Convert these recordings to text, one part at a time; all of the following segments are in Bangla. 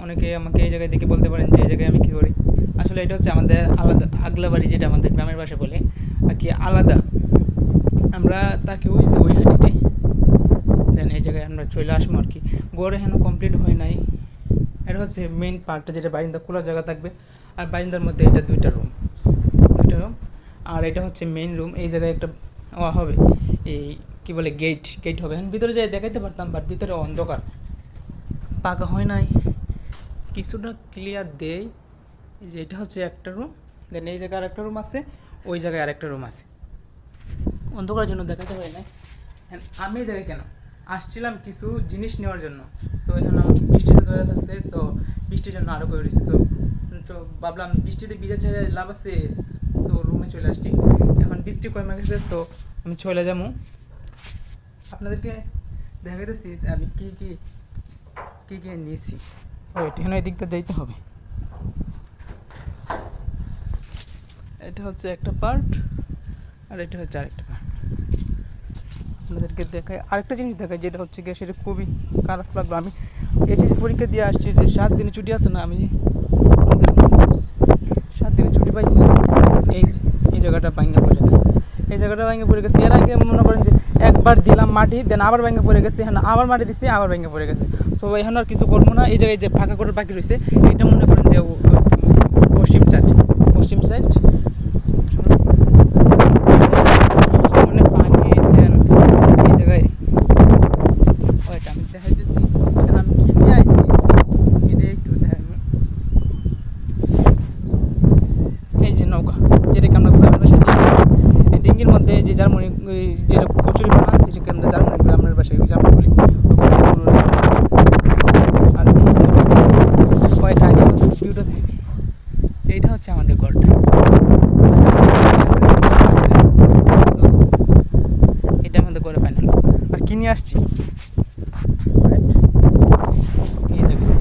অনেকে আমাকে এই জায়গায় দেখে বলতে পারেন যে এই জায়গায় আমি কী করি। আসলে এটা হচ্ছে আমাদের আলাদা আগলা বাড়ি, যেটা আমাদের গ্রামের ভাষায় বলে আর কি আলাদা। আমরা তাকে ওই যে ওই হাঁটিতে দেন এই জায়গায় আমরা চলে আসবো আর কি। গড় এখনও কমপ্লিট হয় নাই। এটা হচ্ছে মেইন পার্টটা, যেটা বারিন্দা খোলা জায়গা থাকবে। আর বারিন্দার মধ্যে এটা দুইটা রুম। আর এটা হচ্ছে মেইন রুম। এই জায়গায় একটা হবে এই কী বলে গেট হবে। এখন ভিতরে যাই দেখাইতে পারতাম, বাট ভিতরে অন্ধকার, পাকা হয় নাই। কিছুটা ক্লিয়ার দেই। এই যে এটা হচ্ছে একটা রুম, দেন এই জায়গায় আরেকটা রুম আছে, ওই জায়গায় আরেকটা রুম আছে। অন্ধকারের জন্য দেখাতে পারি না। আমি এই জায়গায় কেন আসছিলাম কিছু জিনিস নেওয়ার জন্য। সো এখন আমার বৃষ্টিতে ধরে থাকছে, সো বৃষ্টির জন্য আরও করে দিচ্ছে। তো ভাবলাম বৃষ্টিতে ভিজে ছেড়ে লাভ আছে, তো রুমে চলে আসছি। এখন বৃষ্টি কমে গেছে, সো আমি চলে যাবো। আপনাদেরকে দেখাইতেছি আমি কী কী নিয়েছি। এখানে এই দিকটা যাইতে হবে। এটা হচ্ছে একটা পার্ট, আর এটা হচ্ছে আরেকটা পার্ট। আপনাদেরকে দেখায় আরেকটা জিনিস দেখায়, যেটা হচ্ছে গিয়ে সেটা খুবই খারাপ লাগলো। আমি এইচএসসি পরীক্ষা দিয়ে আসছি, যে 7 দিনের ছুটি আছে না, আমি 7 দিনের ছুটি পাইছিলাম। এই জায়গাটা ভাঙে পড়ে গেছে, এই জায়গাটা ভাঙে পড়ে গেছে। এর আগে মনে করেন যে একবার দিলাম মাটি, দেন আবার ভেঙে পড়ে গেছে, এখন আবার মাটি দিছি, আবার ভেঙে পড়ে গেছে। সো এখন আর কিছু করবো না। এই জায়গায় যে ফাঁকা করে বাকি রয়েছে, এটা মনে করেন যে পশ্চিম সাইড মানে পানি। দেন এই জায়গায় ওইটা আমি দেখাইতেছি, আমি কি নিয়ে আইছি এটা একটু দেখাই। এই যে নৌকা, যেটাকে আমরা গ্রামের ভাষায় এই ডিঙ্গির মধ্যে যে জার্মানি, যেটা কচুরি বানান, যেটাকে আমরা জার্মানি গ্রামের ভাষায় জার্মানি বলি। আর কয়টা আগে ভিউটা দেখবি, এইটা হচ্ছে আমাদের ঘরটা। এটা আমাদের ঘরে ফাইনাল। আর কি নিয়ে আসছি এই জায়গায়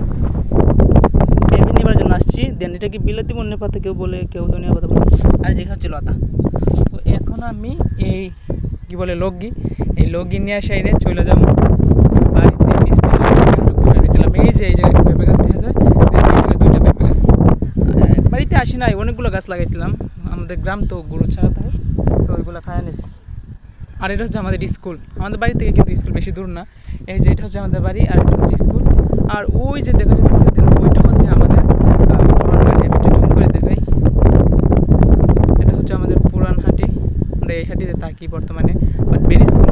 কেবিন নেবার জন্য আসছি। দেন এটা কি বিলাতি বন্যে পাতা কেউ বলে, কেউ ধনিয়া পাতা বলে, আর যেটা হচ্ছে লতা। তো এখন আমি এই কী বলে এই লগি নিয়ে সাইডে চলে যাবো বাড়িতে। বৃষ্টি ঘুরে গেছিলাম। এই যে এই জায়গায় একটা পেঁপে গাছ দেখা যায়, দুইটা পেঁপে গাছ। বাড়িতে আসি নাই, অনেকগুলো গাছ লাগাইছিলাম। আমাদের গ্রাম তো গরু ছাড়া থাকে, তো ওইগুলো খাওয়া নিয়েছি। আর এটা হচ্ছে আমাদের স্কুল। আমাদের বাড়ি থেকে কিন্তু স্কুল বেশি দূর না। এই যে এটা হচ্ছে আমাদের বাড়ি, আর এটা হচ্ছে স্কুল। আর ওই যে দেখা যাচ্ছে ওইটা হচ্ছে আমাদের পুরান হাটি। আমি একটু জুম করে দেখাই। এটা হচ্ছে আমাদের পুরান হাটি। আমরা এই হাটিতে থাকি বর্তমানে, বাট ভেরি সুন